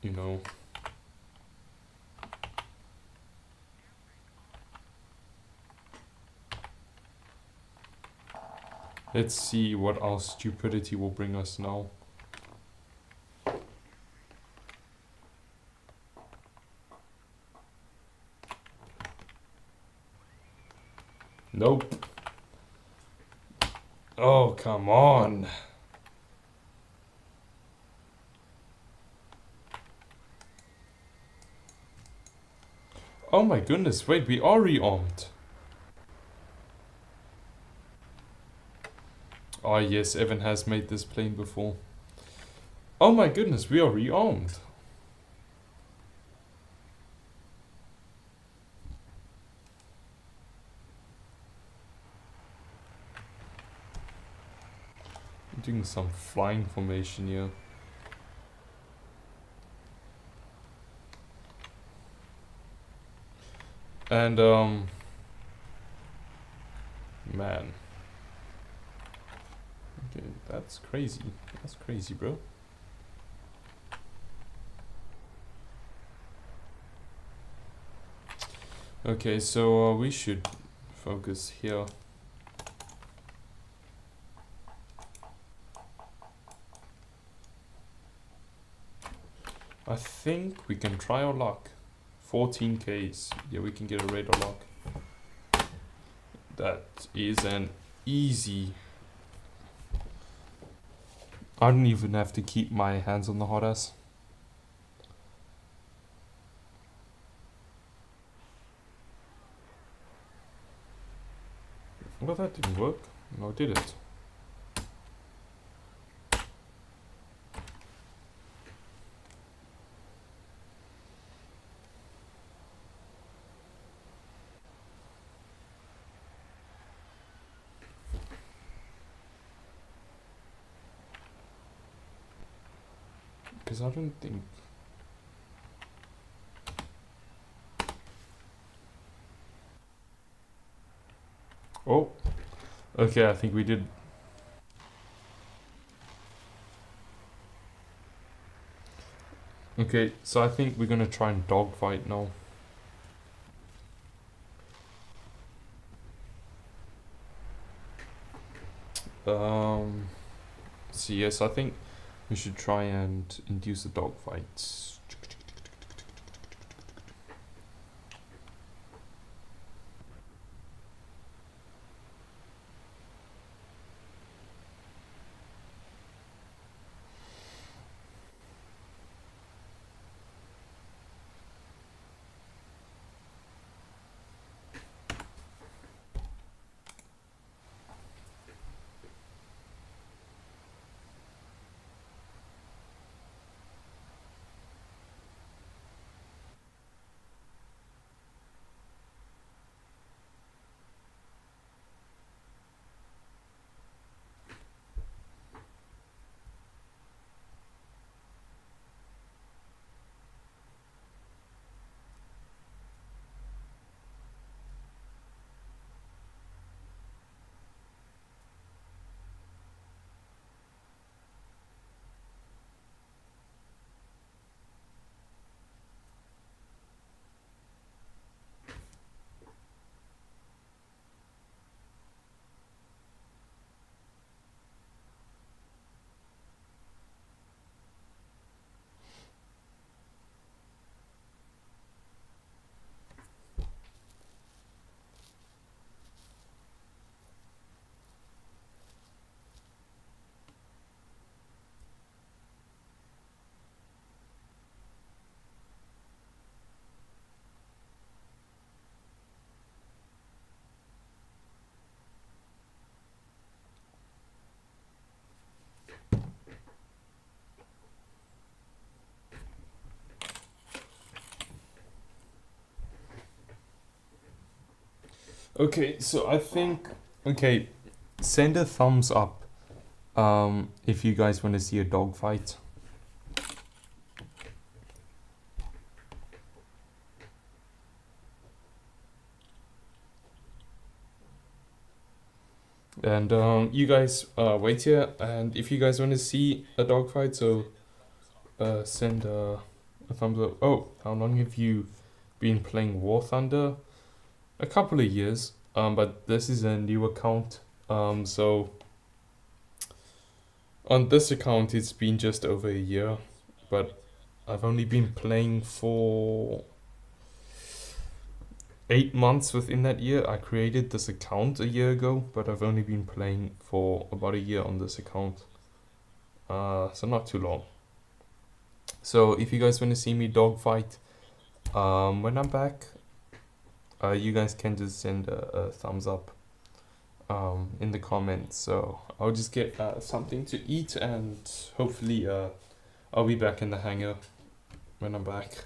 you know. Let's see what our stupidity will bring us now. Nope. Oh, come on. Oh my goodness, wait, we are rearmed. Ah yes, Evan has made this plane before. Oh my goodness, we are rearmed. I'm doing some flying formation here. And man. Okay, that's crazy. That's crazy, bro. Okay, so we should focus here. I think we can try our luck. 14Ks. Yeah, we can get a radar lock. That is an easy. I don't even have to keep my hands on the hot ass. Well, that didn't work. No, did it? Because I don't think... Oh! Okay, I think we did. Okay, so I think we're gonna try and dogfight now. So yes, I think we should try and induce a dogfight. Okay, so I think okay, send a thumbs up if you guys want to see a dog fight. And you guys wait here, and if you guys want to see a dog fight, so send a thumbs up. Oh, how long have you been playing War Thunder? A couple of years. But this is a new account. So on this account it's been just over a year, but I've only been playing for 8 months within that year. I created this account a year ago, but I've only been playing for about a year on this account. So not too long. So if you guys want to see me dogfight, when I'm back, you guys can just send a thumbs up in the comments. So I'll just get something to eat, and hopefully I'll be back in the hangar when I'm back.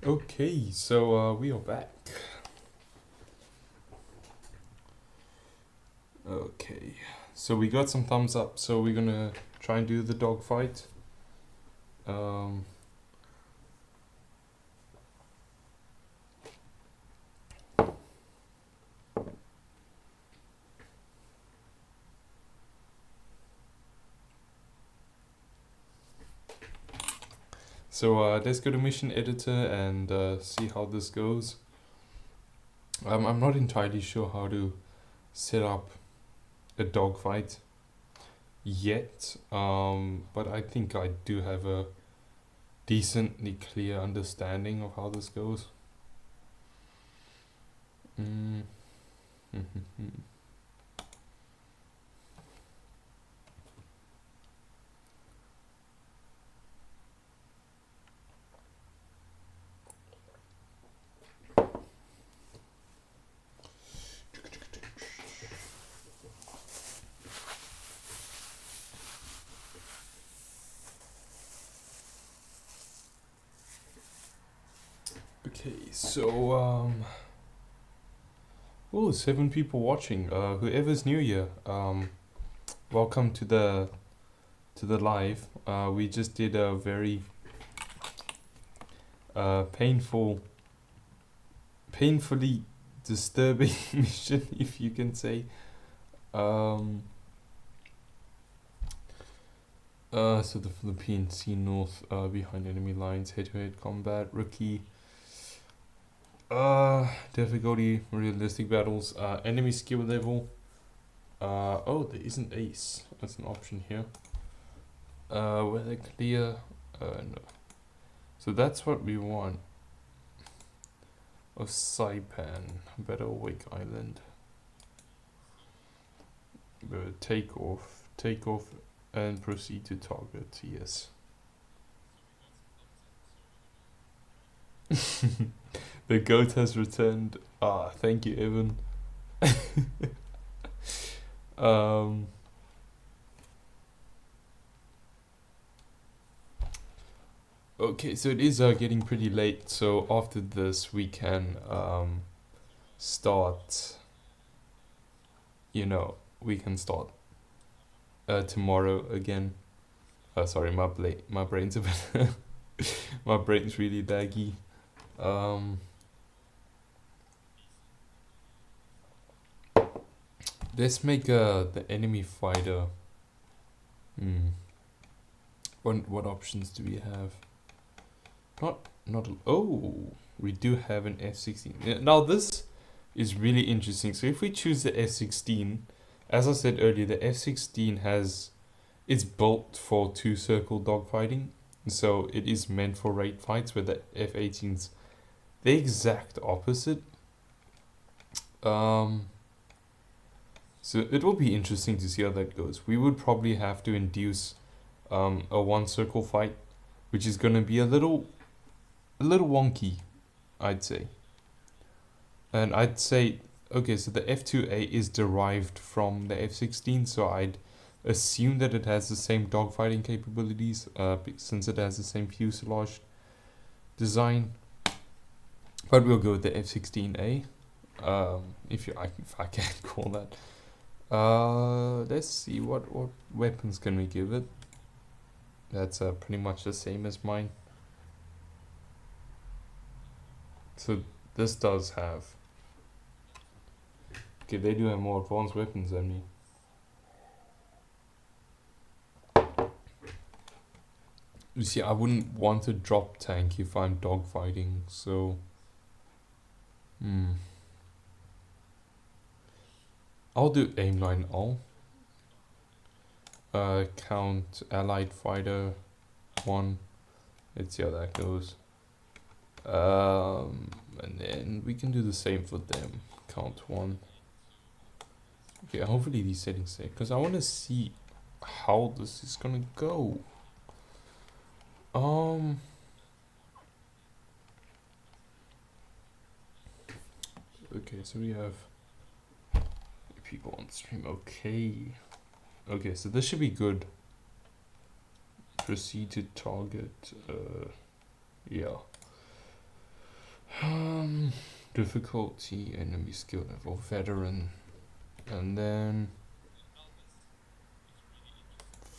Okay, so we are back. Okay, so we got some thumbs up, so we're gonna try and do the dog fight. Um, so let's go to mission editor and see how this goes. I'm not entirely sure how to set up a dog fight yet, but I think I do have a decently clear understanding of how this goes. Mm. Okay, so oh, 7 people watching. Whoever's new here, welcome to the live. We just did a very painfully disturbing mission, if you can say. So the Philippines Sea North, behind enemy lines, head-to-head combat, rookie. Difficulty, realistic battles, enemy skill level. Oh, there is an ace. That's an option here. Weather clear. No. So that's what we want. Of Saipan, Better Wake Island. Take off, and proceed to target. Yes. The goat has returned. Ah, thank you, Evan. Okay, so it is getting pretty late. So after this, we can start. We can start tomorrow again. Sorry, my brain's a bit. My brain's really laggy. Let's make the enemy fighter. What options do we have? Not. Oh, we do have an F-16. Now this is really interesting. So if we choose the F-16, as I said earlier, the F-16 it's built for 2-circle dogfighting. So it is meant for raid fights, where the F-18's the exact opposite. So it will be interesting to see how that goes. We would probably have to induce a 1-circle fight, which is gonna be a little wonky, I'd say. And I'd say, okay, so the F-2A is derived from the F-16, so I'd assume that it has the same dogfighting capabilities, since it has the same fuselage design. But we'll go with the F-16A, if I can call that. Let's see, what weapons can we give it? That's pretty much the same as mine. So this does have. Okay, they do have more advanced weapons than me. You see, I wouldn't want to drop tank if I'm dogfighting, so. I'll do aim line all. Count allied fighter 1. Let's see how that goes. And then we can do the same for them. Count 1. Okay, hopefully these settings stay, because I want to see how this is gonna go. Okay, so we have people on stream. Okay, so this should be good. Proceed to target. Yeah. Difficulty, enemy skill level, veteran, and then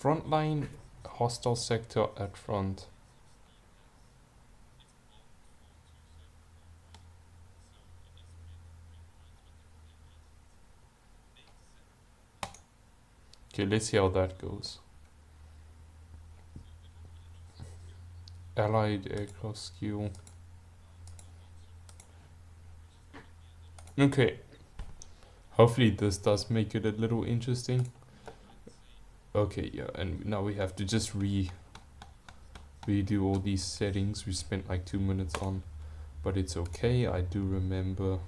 frontline, hostile sector at front. Okay, let's see how that goes. Allied aircraft skill. Okay. Hopefully this does make it a little interesting. Okay, yeah, and now we have to just redo all these settings we spent like 2 minutes on. But it's okay, I do remember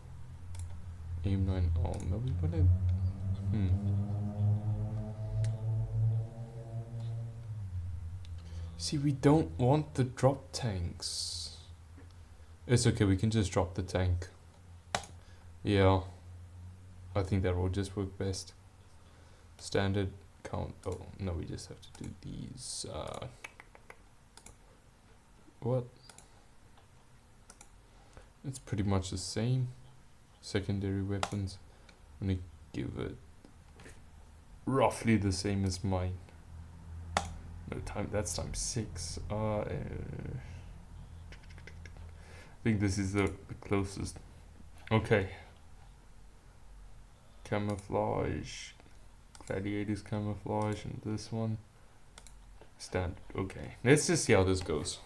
aim 9. Oh, no, we wanna... See, we don't want the drop tanks. It's okay, we can just drop the tank. Yeah, I think that will just work best. Standard count. Oh, no, we just have to do these. What? It's pretty much the same. Secondary weapons. I'm gonna give it roughly the same as mine. No, that's times 6. I think this is the closest. Okay. Camouflage. Gladiators camouflage, and this one. Standard. Okay. Let's just see how this goes.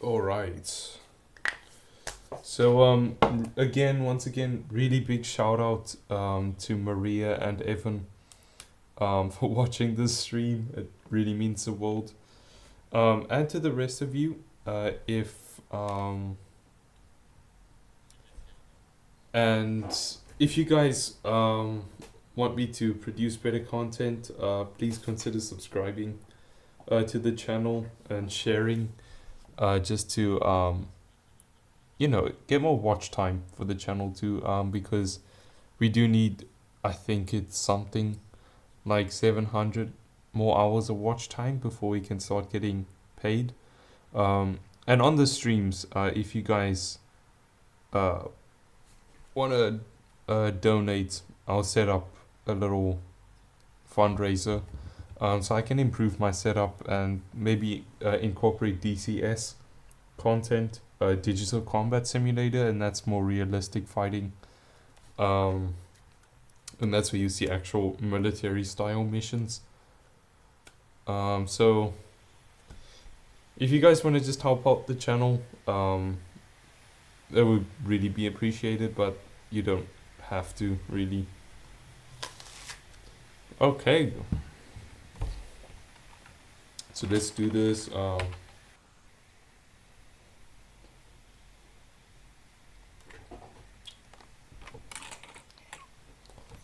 All right. So once again, really big shout out to Maria and Evan for watching this stream. It really means the world. And to the rest of you, if you guys want me to produce better content, please consider subscribing to the channel and sharing, just to get more watch time for the channel too, because we do need, I think it's something like 700 more hours of watch time before we can start getting paid. And on the streams, if you guys want to donate, I'll set up a little fundraiser, so I can improve my setup and maybe incorporate DCS content, digital combat simulator, and that's more realistic fighting, and that's where you see actual military style missions. So if you guys want to just help out the channel, that would really be appreciated, but you don't have to really. Okay, so let's do this.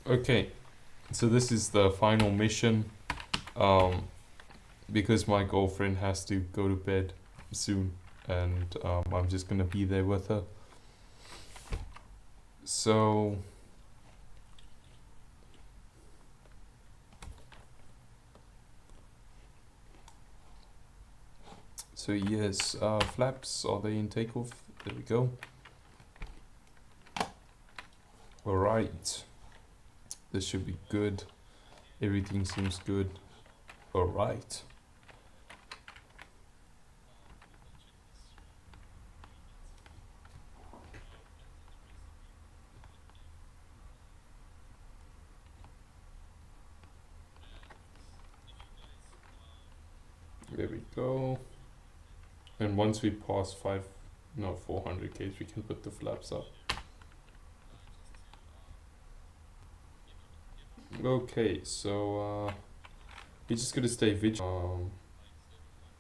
Okay, so this is the final mission, because my girlfriend has to go to bed soon, and I'm just gonna be there with her. So yes, flaps, are they in takeoff? There we go. Alright, this should be good. Everything seems good. Alright. There we go. And once we pass 400Ks, we can put the flaps up. Okay, so we're just gonna stay vigilant.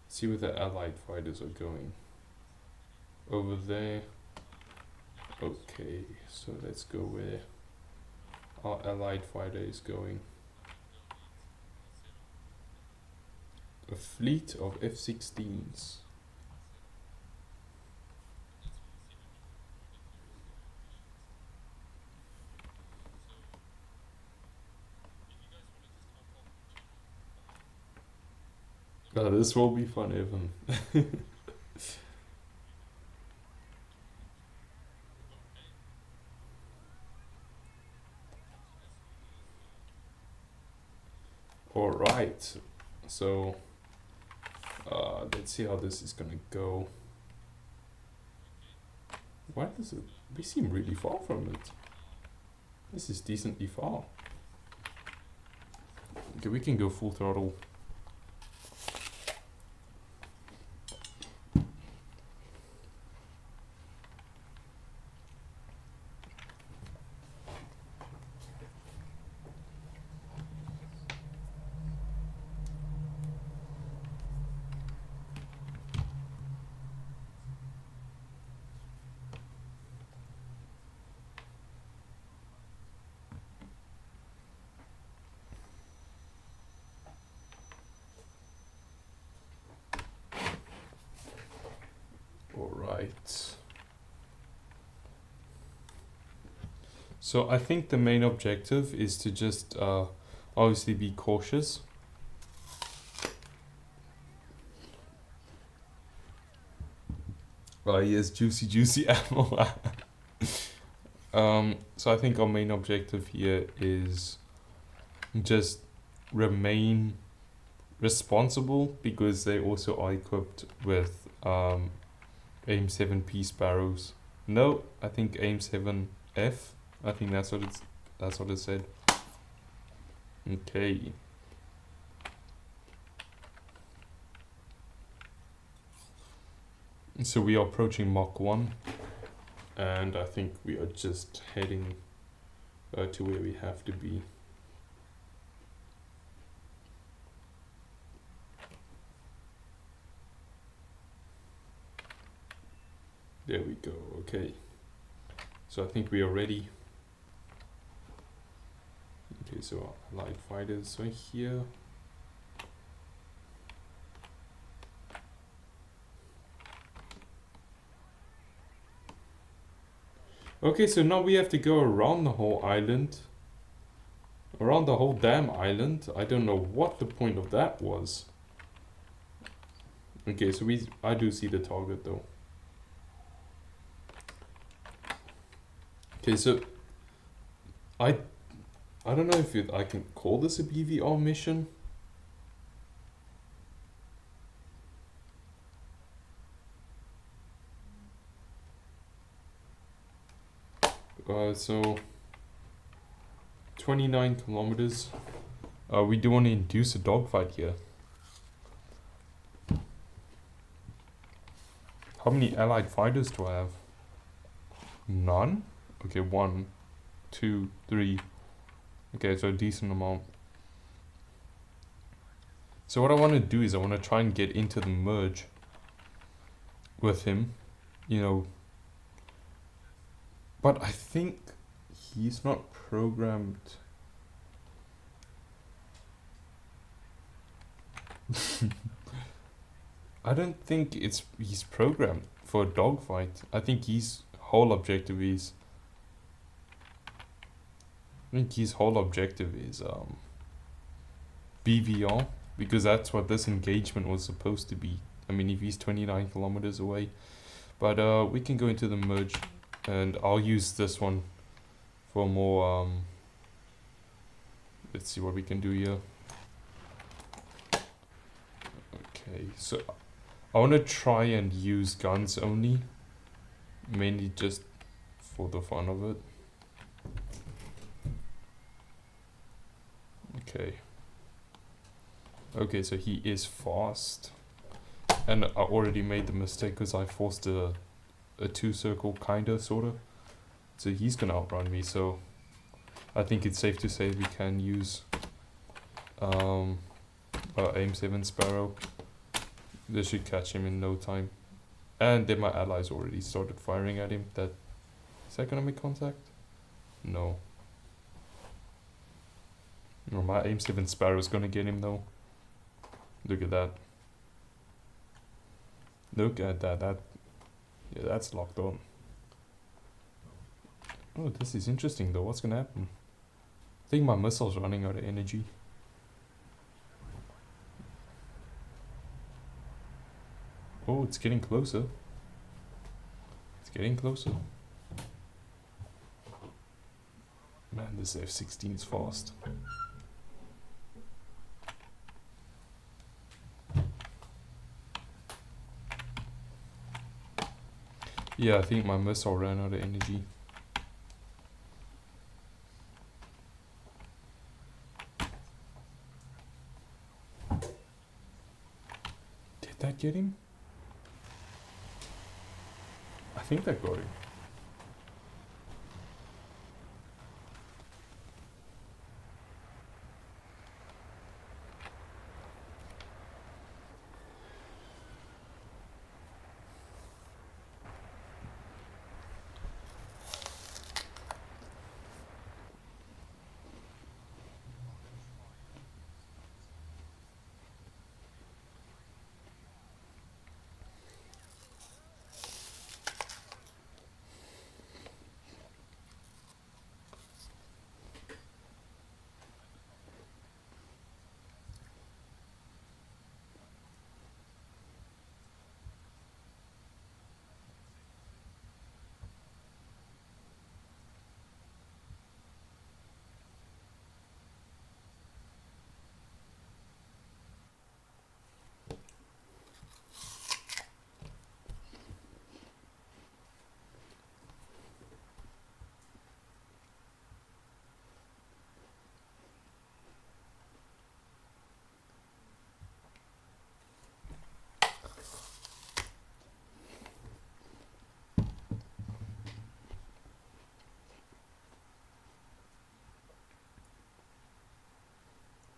See where the allied fighters are going. Over there. Okay, so let's go where our allied fighter is going. A fleet of F-16s. This will be fun, Evan. Alright, so let's see how this is gonna go. Why does it? We seem really far from it. This is decently far. Okay, we can go full throttle. Alright. So I think the main objective is to just obviously be cautious. Yes, juicy ammo. So I think our main objective here is just remain responsible, because they also are equipped with AIM 7P Sparrows. No, I think AIM 7F. I think that's what it said. Okay. So we are approaching Mach 1, and I think we are just heading to where we have to be. There we go, okay. So I think we are ready. Okay, so our light fighters are here. Okay, so now we have to go around the whole island. Around the whole damn island. I don't know what the point of that was. Okay, so I do see the target though. Okay, so I don't know if I can call this a BVR mission. So 29 kilometers. We do want to induce a dogfight here. How many allied fighters do I have? None? Okay, 1, 2, 3. Okay, so a decent amount. So what I want to do is I want to try and get into the merge with him, you know. But I think he's not programmed. I don't think he's programmed for a dogfight. I think his whole objective is BVR, because that's what this engagement was supposed to be. I mean, if he's 29 kilometers away. But we can go into the merge, and I'll use this one for more, let's see what we can do here. Okay, so I want to try and use guns only, mainly just for the fun of it. Okay, so he is fast, and I already made the mistake because I forced a two-circle kinda sorta, so he's gonna outrun me. So I think it's safe to say we can use AIM 7 Sparrow. This should catch him in no time. And then my allies already started firing at him. Is that gonna make contact? No. No, my aim 7 Sparrow's gonna get him though. Look at that. Look at that. Yeah, that's locked on. Oh, this is interesting though. What's gonna happen? I think my missile's running out of energy. Oh, it's getting closer. It's getting closer. Man, this F-16 is fast. Yeah, I think my missile ran out of energy. Did that get him? I think that got him.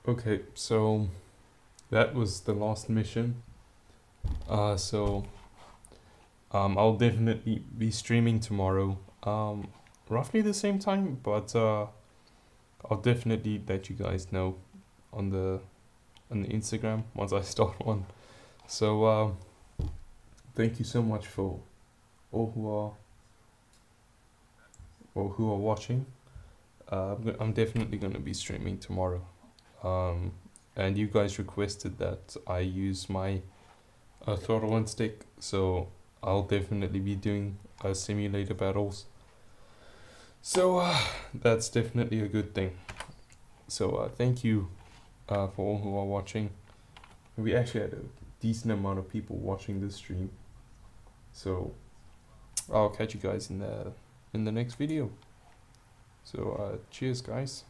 Okay, so that was the last mission. I'll definitely be streaming tomorrow. Roughly the same time, but I'll definitely let you guys know on the Instagram once I start one. So thank you so much for all who are watching. I'm definitely gonna be streaming tomorrow. And you guys requested that I use my throttle and stick, so I'll definitely be doing simulator battles. So that's definitely a good thing. So thank you for all who are watching. We actually had a decent amount of people watching this stream. So I'll catch you guys in the next video. So cheers guys.